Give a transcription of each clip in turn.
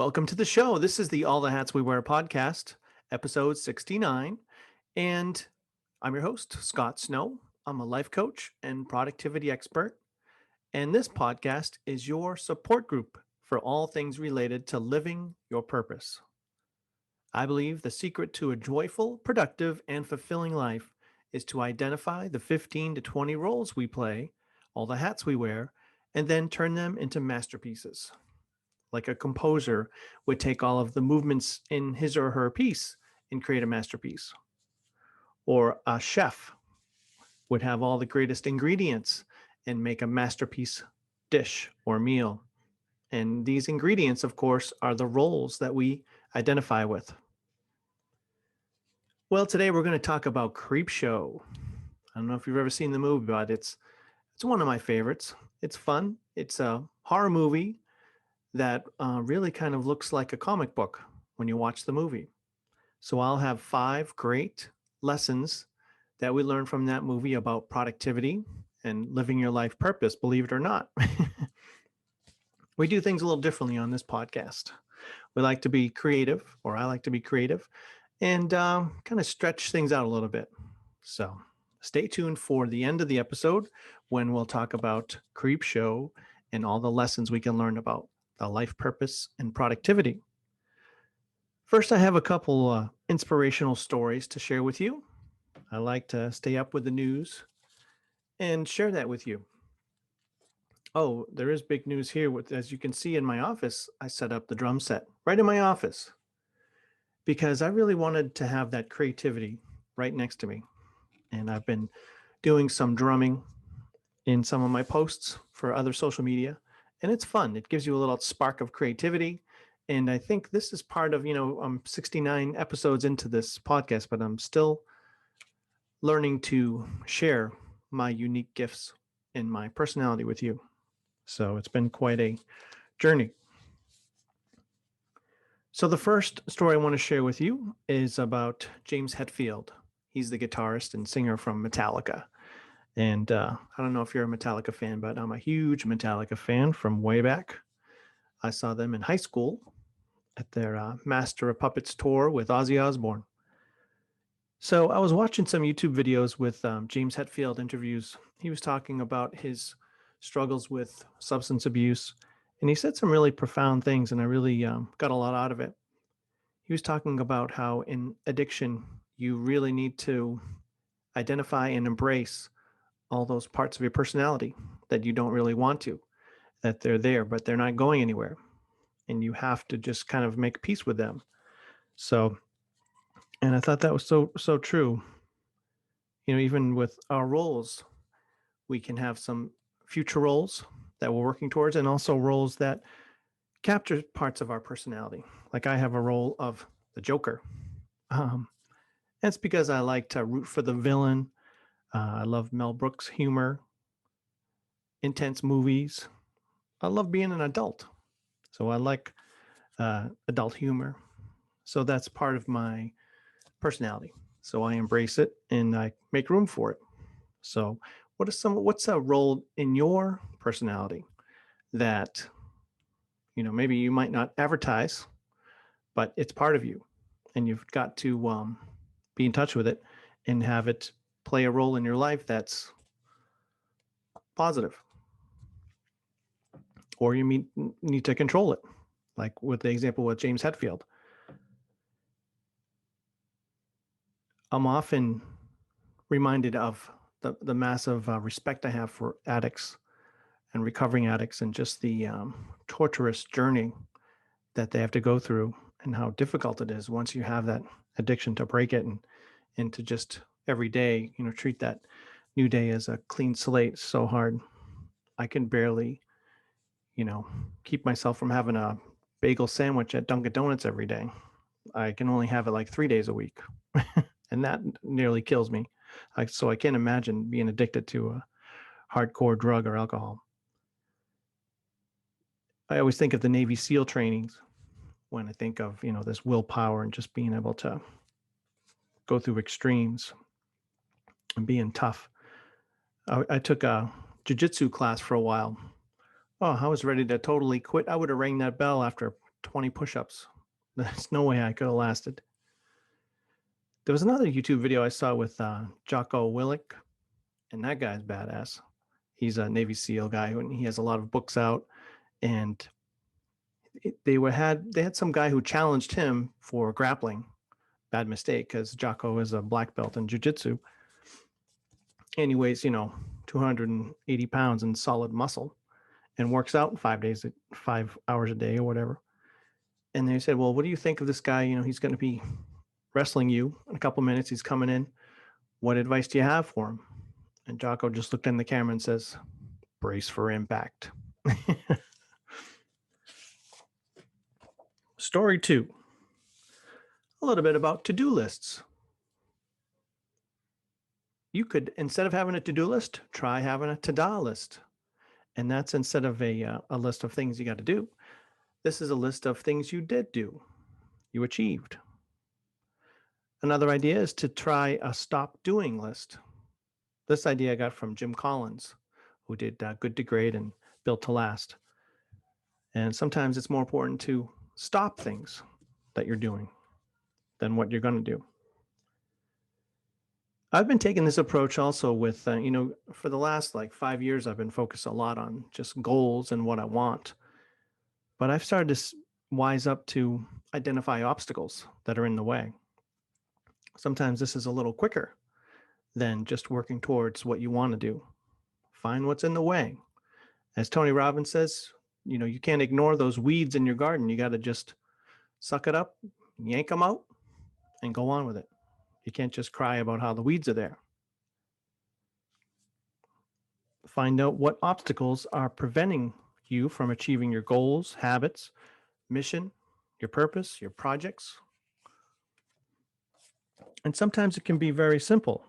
Welcome to the show. This is the All the Hats We Wear podcast, episode 69. And I'm your host, Scott Snow. I'm a life coach and productivity expert. And this podcast is your support group for all things related to living your purpose. I believe the secret to a joyful, productive, and fulfilling life is to identify the 15 to 20 roles we play, all the hats we wear, and then turn them into masterpieces. Like a composer would take all of the movements in his or her piece and create a masterpiece. Or a chef would have all the greatest ingredients and make a masterpiece dish or meal. And these ingredients, of course, are the roles that we identify with. Well, today we're going to talk about Creepshow. I don't know if you've ever seen the movie, but it's one of my favorites. It's fun. It's a horror movie that really kind of looks like a comic book when you watch the movie. So I'll have 5 great lessons that we learn from that movie about productivity and living your life purpose, believe it or not. We do things a little differently on this podcast. We like to be creative, or I like to be creative, and kind of stretch things out a little bit. So stay tuned for the end of the episode when we'll talk about Creepshow and all the lessons we can learn about the life purpose and productivity. First, I have a couple inspirational stories to share with you. I like to stay up with the news and share that with you. Oh, there is big news here. As you can see in my office, I set up the drum set right in my office because I really wanted to have that creativity right next to me. And I've been doing some drumming in some of my posts for other social media, and it's fun. It gives you a little spark of creativity. And I think this is part of, I'm 69 episodes into this podcast, but I'm still learning to share my unique gifts and my personality with you. So it's been quite a journey. So the first story I want to share with you is about James Hetfield. He's the guitarist and singer from Metallica. And I don't know if you're a Metallica fan, but I'm a huge Metallica fan from way back. I saw them in high school at their Master of Puppets tour with Ozzy Osbourne. So I was watching some YouTube videos with James Hetfield interviews. He was talking about his struggles with substance abuse, and he said some really profound things, and I really got a lot out of it. He was talking about how in addiction, you really need to identify and embrace all those parts of your personality that you don't really want to, that they're there, but they're not going anywhere. And you have to just kind of make peace with them. So, and I thought that was so true. Even with our roles, we can have some future roles that we're working towards, and also roles that capture parts of our personality. Like I have a role of the Joker. That's because I like to root for the villain. I love Mel Brooks' humor, intense movies. I love being an adult. So I like adult humor. So that's part of my personality. So I embrace it and I make room for it. So what's a role in your personality that, maybe you might not advertise, but it's part of you and you've got to be in touch with it and have it play a role in your life that's positive, or you need to control it, like with the example with James Hetfield. I'm often reminded of the massive respect I have for addicts and recovering addicts, and just the torturous journey that they have to go through, and how difficult it is once you have that addiction to break it and to just every day, treat that new day as a clean slate. It's so hard. I can barely, keep myself from having a bagel sandwich at Dunkin' Donuts every day. I can only have it like 3 days a week. And that nearly kills me. So I can't imagine being addicted to a hardcore drug or alcohol. I always think of the Navy SEAL trainings when I think of, this willpower and just being able to go through extremes and being tough. I took a jiu-jitsu class for a while. Oh, I was ready to totally quit. I would have rang that bell after 20 push-ups. There's no way I could have lasted. There was another YouTube video I saw with Jocko Willink, and that guy's badass. He's a Navy SEAL guy, and he has a lot of books out. And they had some guy who challenged him for grappling. Bad mistake, because Jocko is a black belt in jiu-jitsu. And he weighs, 280 pounds in solid muscle and works out 5 hours a day or whatever. And they said, well, what do you think of this guy? He's going to be wrestling you in a couple minutes. He's coming in. What advice do you have for him? And Jocko just looked in the camera and says, brace for impact. Story 2. A little bit about to-do lists. You could, instead of having a to-do list, try having a to-da list. And that's instead of a list of things you got to do. This is a list of things you did do, you achieved. Another idea is to try a stop doing list. This idea I got from Jim Collins, who did Good to Great and Built to Last. And sometimes it's more important to stop things that you're doing than what you're going to do. I've been taking this approach also with, for the last 5 years, I've been focused a lot on just goals and what I want. But I've started to wise up to identify obstacles that are in the way. Sometimes this is a little quicker than just working towards what you want to do. Find what's in the way. As Tony Robbins says, you can't ignore those weeds in your garden. You got to just suck it up, yank them out, and go on with it. You can't just cry about how the weeds are there. Find out what obstacles are preventing you from achieving your goals, habits, mission, your purpose, your projects. And sometimes it can be very simple.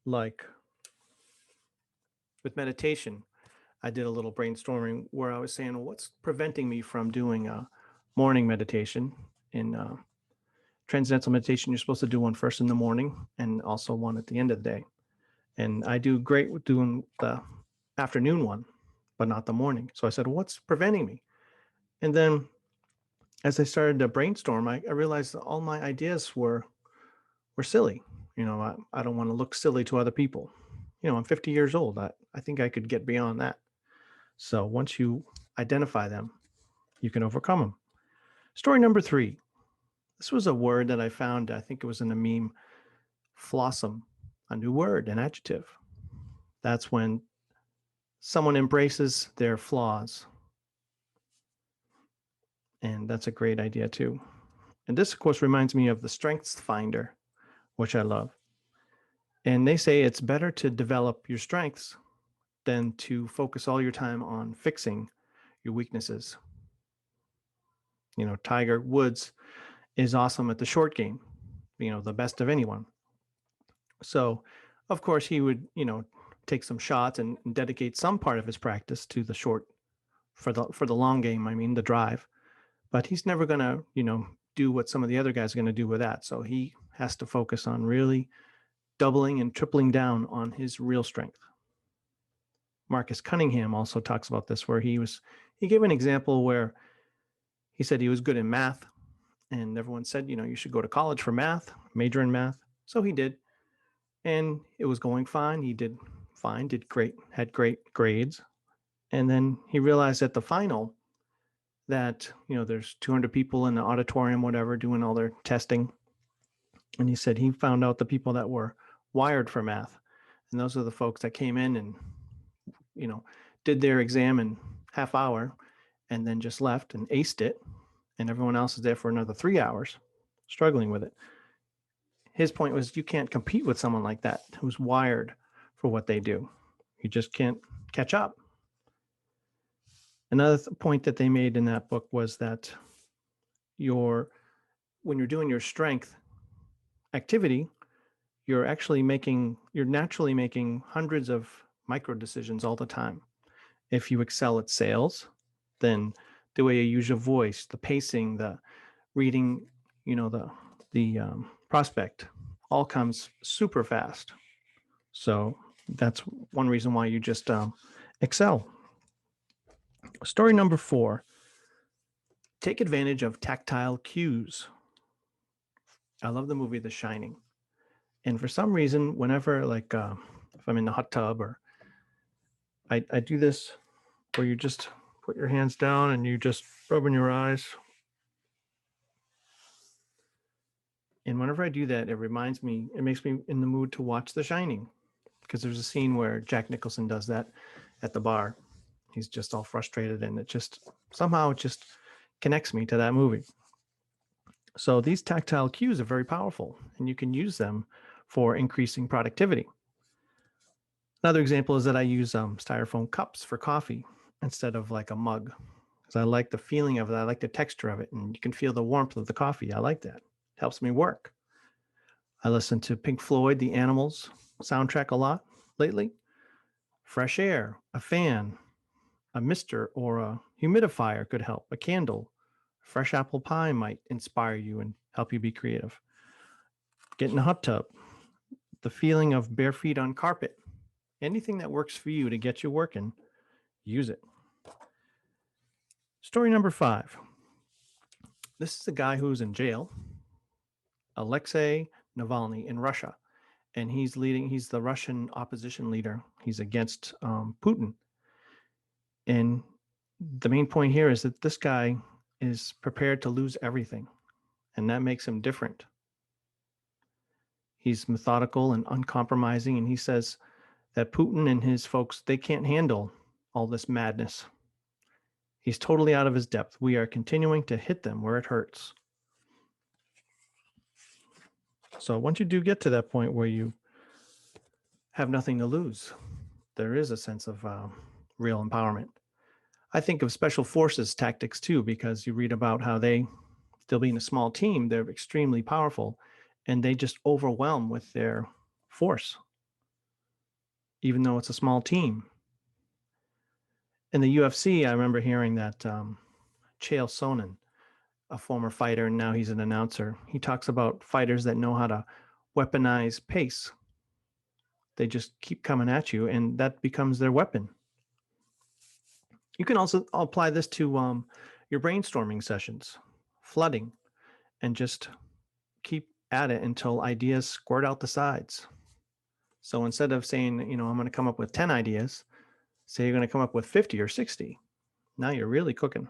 Like with meditation, I did a little brainstorming where I was saying, well, what's preventing me from doing a morning meditation? In transcendental meditation, you're supposed to do one first in the morning and also one at the end of the day. And I do great with doing the afternoon one, but not the morning. So I said, what's preventing me? And then as I started to brainstorm, I realized that all my ideas were silly. I don't want to look silly to other people. I'm 50 years old. I think I could get beyond that. So once you identify them, you can overcome them. Story number 3. This was a word that I found, I think it was in a meme, flawsome, a new word, an adjective. That's when someone embraces their flaws. And that's a great idea too. And this, of course, reminds me of the Strengths Finder, which I love. And they say it's better to develop your strengths than to focus all your time on fixing your weaknesses. Tiger Woods is awesome at the short game, the best of anyone. So, of course, he would, take some shots and dedicate some part of his practice to the short, for the long game, the drive. But he's never going to, do what some of the other guys are going to do with that. So he has to focus on really doubling and tripling down on his real strength. Marcus Cunningham also talks about this, where he gave an example where he said he was good in math, and everyone said, you should go to college for math, major in math. So he did, and it was going fine. He did fine, did great, had great grades. And then he realized at the final that, there's 200 people in the auditorium, whatever, doing all their testing. And he said he found out the people that were wired for math. And those are the folks that came in and, did their exam in half hour and then just left and aced it. And everyone else is there for another 3 hours struggling with it. His point was, you can't compete with someone like that who's wired for what they do. You just can't catch up. Another point that they made in that book was that when you're doing your strength activity, you're naturally making hundreds of micro decisions all the time. If you excel at sales, then the way you use your voice, the pacing, the reading, the prospect, all comes super fast. So that's one reason why you just excel. Story number 4. Take advantage of tactile cues. I love the movie The Shining. And for some reason, whenever if I'm in the hot tub or I do this where you just put your hands down and you just rub in your eyes. And whenever I do that, it makes me in the mood to watch The Shining, because there's a scene where Jack Nicholson does that at the bar. He's just all frustrated, and it just connects me to that movie. So these tactile cues are very powerful, and you can use them for increasing productivity. Another example is that I use styrofoam cups for coffee instead of like a mug, because I like the feeling of it. I like the texture of it, and you can feel the warmth of the coffee. I like that. It helps me work. I listen to Pink Floyd, The Animals soundtrack a lot lately. Fresh air, a fan, a mister or a humidifier could help. A candle, fresh apple pie might inspire you and help you be creative. Get in a hot tub, the feeling of bare feet on carpet. Anything that works for you to get you working, use it. Story number 5. This is a guy who's in jail, Alexei Navalny in Russia, and he's the Russian opposition leader. He's against Putin. And the main point here is that this guy is prepared to lose everything, and that makes him different. He's methodical and uncompromising, and he says that Putin and his folks, they can't handle all this madness. He's totally out of his depth. We are continuing to hit them where it hurts. So once you do get to that point where you have nothing to lose, there is a sense of real empowerment. I think of special forces tactics too, because you read about how they, still being a small team, they're extremely powerful, and they just overwhelm with their force, even though it's a small team. In the UFC, I remember hearing that Chael Sonnen, a former fighter, and now he's an announcer, he talks about fighters that know how to weaponize pace. They just keep coming at you, and that becomes their weapon. You can also apply this to your brainstorming sessions, flooding, and just keep at it until ideas squirt out the sides. So instead of saying, I'm going to come up with 10 ideas, say you're going to come up with 50 or 60. Now you're really cooking.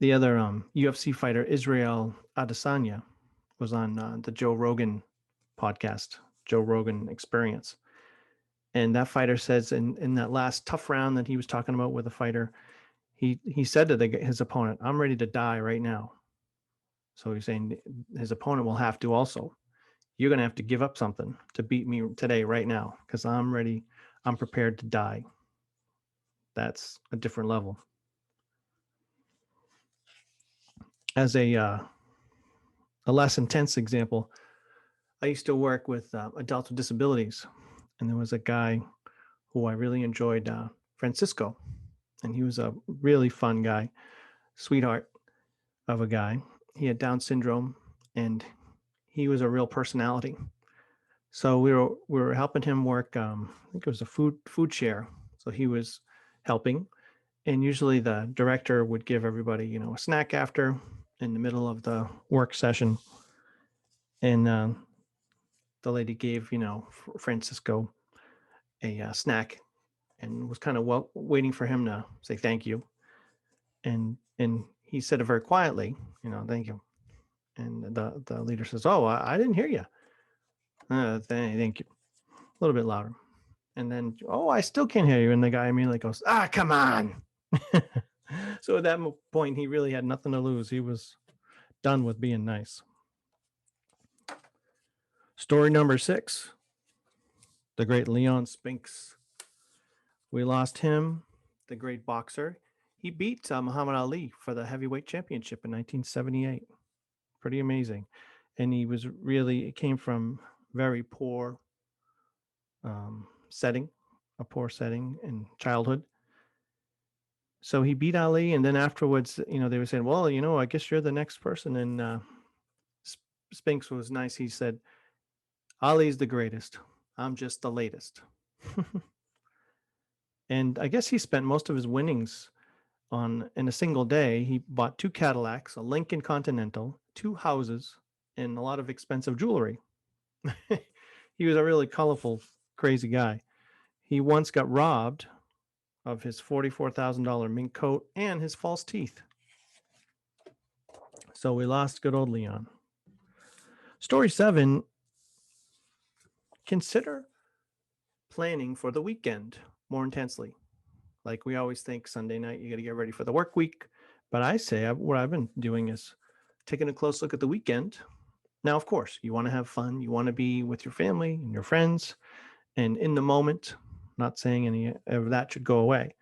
The other UFC fighter, Israel Adesanya, was on the Joe Rogan podcast, Joe Rogan Experience. And that fighter says in that last tough round that he was talking about with a fighter, he said to his opponent, "I'm ready to die right now." So he's saying his opponent will have to also. You're going to have to give up something to beat me today, right now, because I'm ready. I'm prepared to die. That's a different level. As a less intense example, I used to work with adults with disabilities, and there was a guy who I really enjoyed, Francisco, and he was a really fun guy, sweetheart of a guy. He had Down syndrome, and he was a real personality. So we were helping him work. I think it was a food share. So he was helping, and usually the director would give everybody, a snack after in the middle of the work session. And the lady gave, Francisco a snack, and was kind of waiting for him to say thank you. And he said it very quietly, thank you. And the leader says, "Oh, I didn't hear you. Thank you." A little bit louder. And then, "Oh, I still can't hear you." And the guy immediately goes, "Come on." So at that point, he really had nothing to lose. He was done with being nice. Story number 6, the great Leon Spinks. We lost him, the great boxer. He beat Muhammad Ali for the heavyweight championship in 1978. Pretty amazing. And it came from very poor setting, a poor setting in childhood. So he beat Ali, and then afterwards, they were saying, "Well, I guess you're the next person." And Spinks was nice. He said, "Ali's the greatest. I'm just the latest." And I guess he spent most of his winnings in a single day, he bought 2 Cadillacs, a Lincoln Continental, 2 houses, and a lot of expensive jewelry. He was a really colorful, crazy guy. He once got robbed of his $44,000 mink coat and his false teeth. So we lost good old Leon. Story 7, consider planning for the weekend more intensely. Like we always think Sunday night, you got to get ready for the work week. But I say what I've been doing is taking a close look at the weekend. Now, of course, you want to have fun. You want to be with your family and your friends and in the moment. Not saying any of that should go away.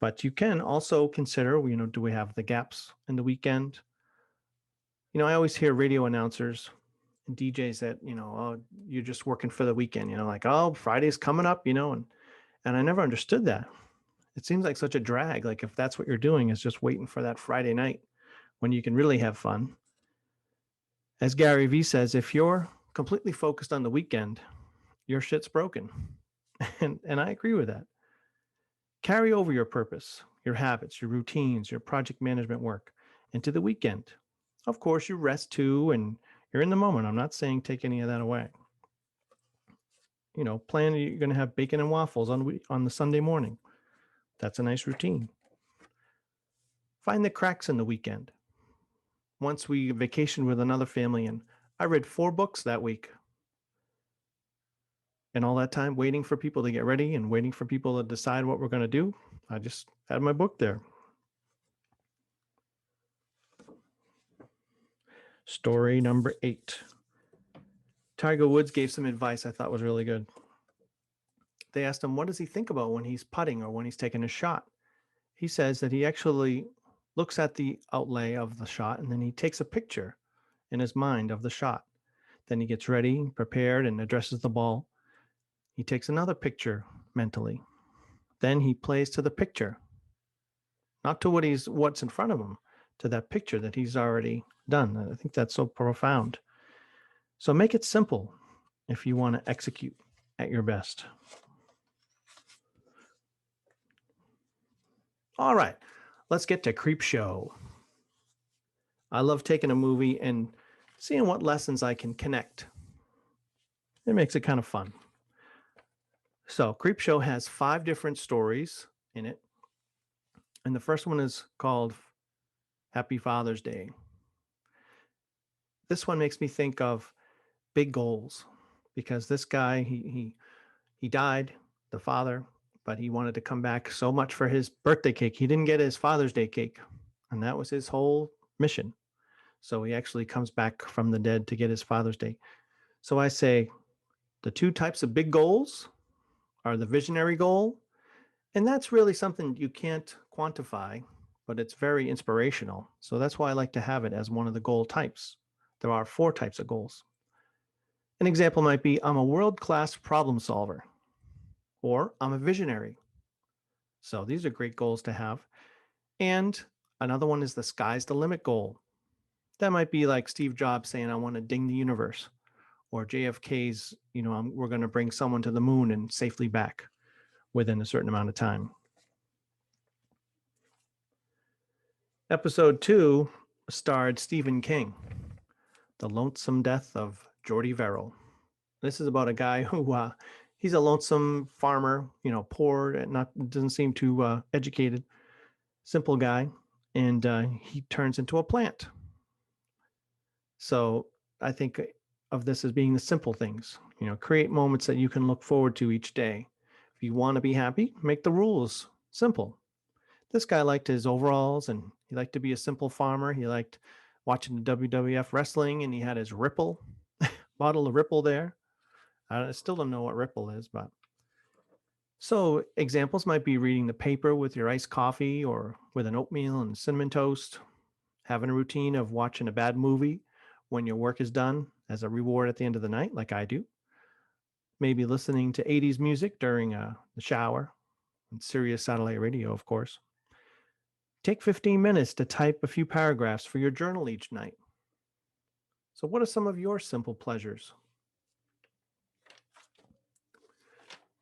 But you can also consider, do we have the gaps in the weekend? I always hear radio announcers and DJs that, oh, you're just working for the weekend, like, oh, Friday's coming up, and I never understood that. It seems like such a drag. Like if that's what you're doing is just waiting for that Friday night when you can really have fun. As Gary Vee says, if you're completely focused on the weekend, your shit's broken. And I agree with that. Carry over your purpose, your habits, your routines, your project management work into the weekend. Of course, you rest too, and you're in the moment. I'm not saying take any of that away. Plan you're going to have bacon and waffles on the Sunday morning. That's a nice routine. Find the cracks in the weekend. Once we vacationed with another family, and I read 4 books that week. And all that time waiting for people to get ready and waiting for people to decide what we're going to do, I just had my book there. Story number 8. Tiger Woods gave some advice I thought was really good. They asked him, what does he think about when he's putting or when he's taking a shot? He says that he actually looks at the outlay of the shot and then he takes a picture in his mind of the shot. Then he gets ready, prepared, and addresses the ball. He takes another picture mentally. Then he plays to the picture, not to what's in front of him, to that picture that he's already done. I think that's so profound. So make it simple if you want to execute at your best. All right, let's get to Creepshow. I love taking a movie and seeing what lessons I can connect. It makes it kind of fun. So Creepshow has 5 different stories in it. And the first one is called Happy Father's Day. This one makes me think of big goals because this guy, he died, the father, but he wanted to come back so much for his birthday cake. He didn't get his Father's Day cake, and that was his whole mission. So he actually comes back from the dead to get his Father's Day. So I say the 2 types of big goals are the visionary goal, and that's really something you can't quantify, but it's very inspirational. So that's why I like to have it as one of the goal types. There are 4 types of goals. An example might be, I'm a world-class problem solver, or I'm a visionary. So these are great goals to have. And another one is the sky's the limit goal. That might be like Steve Jobs saying, I want to ding the universe, or JFK's, we're going to bring someone to the moon and safely back within a certain amount of time. Episode 2 starred Stephen King, The Lonesome Death of Geordie Verrill. This is about a guy who he's a lonesome farmer, poor and doesn't seem too educated, simple guy, and he turns into a plant. So I think of this as being the simple things, create moments that you can look forward to each day. If you want to be happy, make the rules simple. This guy liked his overalls and he liked to be a simple farmer. He liked watching the WWF wrestling and he had his Ripple, bottle of Ripple there. I still don't know what Ripple is, but. So examples might be reading the paper with your iced coffee or with an oatmeal and cinnamon toast, having a routine of watching a bad movie when your work is done as a reward at the end of the night, like I do. Maybe listening to 80s music during the shower and Sirius satellite radio, of course. Take 15 minutes to type a few paragraphs for your journal each night. So what are some of your simple pleasures?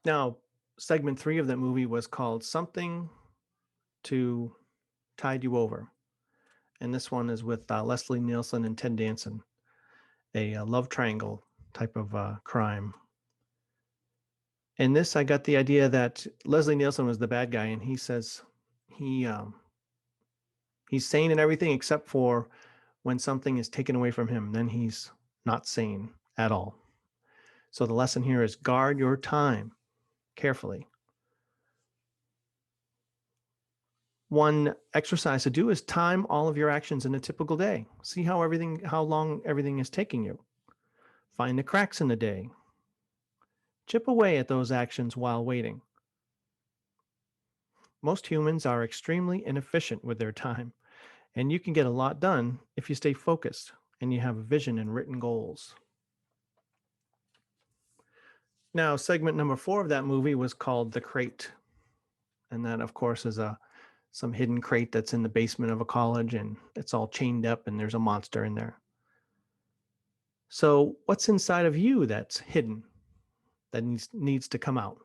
Now, segment 3 of that movie was called Something to Tide You Over. And this one is with Leslie Nielsen and Ted Danson, a love triangle type of crime. In this, I got the idea that Leslie Nielsen was the bad guy, and he says he he's sane and everything except for when something is taken away from him. Then he's not sane at all. So the lesson here is guard your time carefully. One exercise to do is time all of your actions in a typical day. See how long everything is taking you. Find the cracks in the day. Chip away at those actions while waiting. Most humans are extremely inefficient with their time, and you can get a lot done if you stay focused and you have a vision and written goals. Now, segment number 4 of that movie was called The Crate. And that, of course, is some hidden crate that's in the basement of a college, and it's all chained up, and there's a monster in there. So what's inside of you that's hidden, that needs to come out?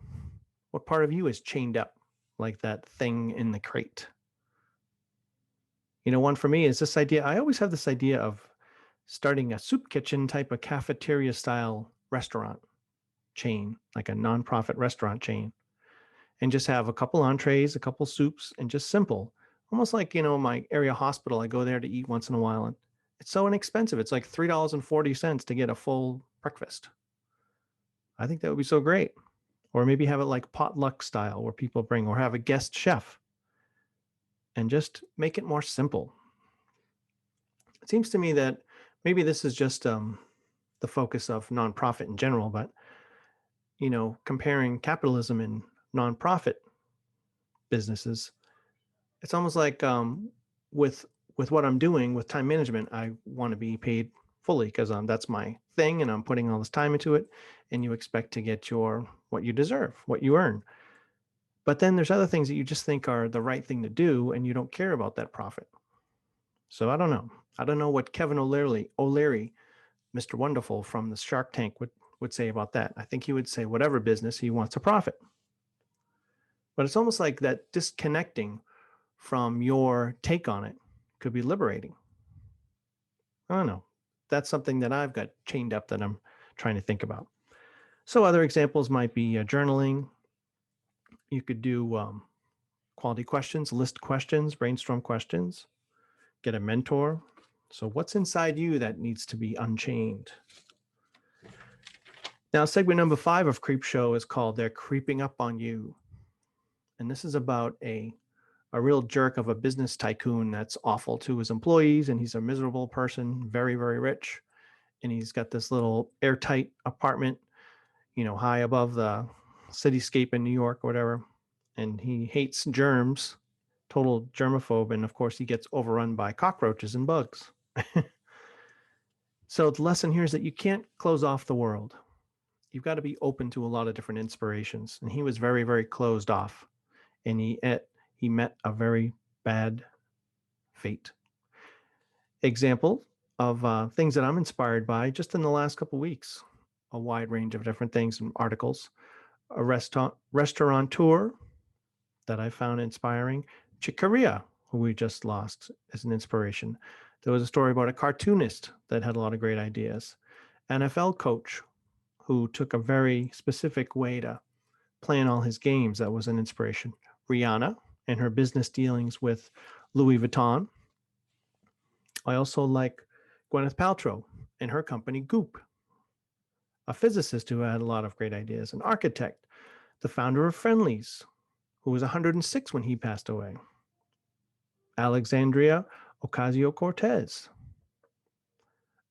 What part of you is chained up like that thing in the crate? One for me is this idea. I always have this idea of starting a soup kitchen type of cafeteria style restaurant chain, like a nonprofit restaurant chain, and just have a couple entrees, a couple soups, and just simple, almost like, my area hospital. I go there to eat once in a while, and it's so inexpensive. It's like $3.40 to get a full breakfast. I think that would be so great. Or maybe have it like potluck style where people bring, or have a guest chef, and just make it more simple. It seems to me that maybe this is just the focus of nonprofit in general, but comparing capitalism and nonprofit businesses, it's almost like with what I'm doing with time management, I want to be paid fully because that's my thing, and I'm putting all this time into it, and you expect to get what you deserve, what you earn. But then there's other things that you just think are the right thing to do, and you don't care about that profit. So I don't know. I don't know what Kevin O'Leary, Mr. Wonderful from the Shark Tank would say about that. I think he would say whatever business he wants to profit. But it's almost like that disconnecting from your take on it could be liberating. I don't know. That's something that I've got chained up that I'm trying to think about. So other examples might be journaling. You could do quality questions, list questions, brainstorm questions, get a mentor. So what's inside you that needs to be unchained? Now, segment number 5 of Creepshow is called They're Creeping Up on You. And this is about a real jerk of a business tycoon that's awful to his employees, and he's a miserable person, very, very rich. And he's got this little airtight apartment, high above the cityscape in New York or whatever. And he hates germs, total germaphobe. And of course, he gets overrun by cockroaches and bugs. So the lesson here is that you can't close off the world. You've got to be open to a lot of different inspirations. And he was very, very closed off. And he met a very bad fate. Example of things that I'm inspired by just in the last couple of weeks. A wide range of different things and articles. A restaurateur that I found inspiring. Chick Corea, who we just lost, as an inspiration. There was a story about a cartoonist that had a lot of great ideas. NFL coach who took a very specific way to plan all his games. That was an inspiration. Rihanna and her business dealings with Louis Vuitton. I also like Gwyneth Paltrow and her company Goop. A physicist who had a lot of great ideas. An architect, the founder of Friendly's, who was 106 when he passed away. Alexandria Ocasio-Cortez.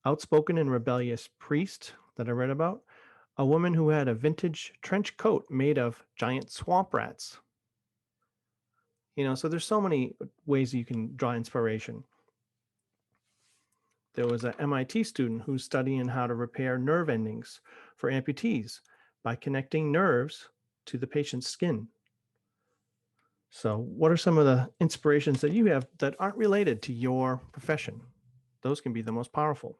Outspoken and rebellious priest that I read about. A woman who had a vintage trench coat made of giant swamp rats. So there's so many ways you can draw inspiration. There was an MIT student who's studying how to repair nerve endings for amputees by connecting nerves to the patient's skin. So what are some of the inspirations that you have that aren't related to your profession? Those can be the most powerful.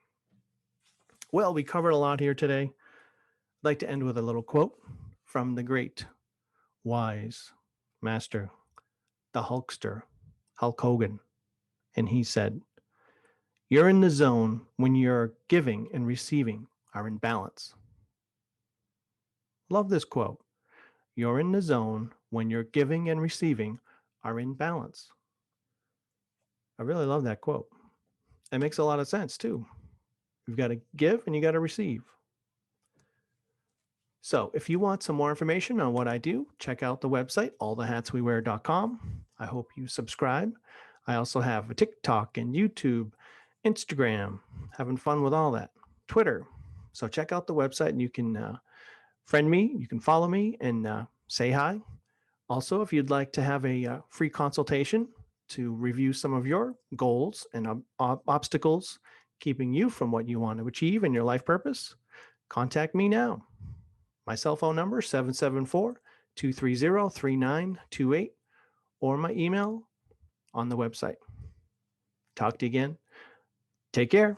Well, we covered a lot here today. I'd like to end with a little quote from the great, wise master, the Hulkster, Hulk Hogan. And he said, "You're in the zone when your giving and receiving are in balance." Love this quote. You're in the zone when your giving and receiving are in balance. I really love that quote. It makes a lot of sense too. You've got to give and you got to receive. So if you want some more information on what I do, check out the website, allthehatswewear.com. I hope you subscribe. I also have a TikTok and YouTube, Instagram, having fun with all that, Twitter. So check out the website and you can friend me, you can follow me and say hi. Also, if you'd like to have a free consultation to review some of your goals and obstacles keeping you from what you want to achieve in your life purpose, contact me now. My cell phone number, 774-230-3928, or my email on the website. Talk to you again. Take care.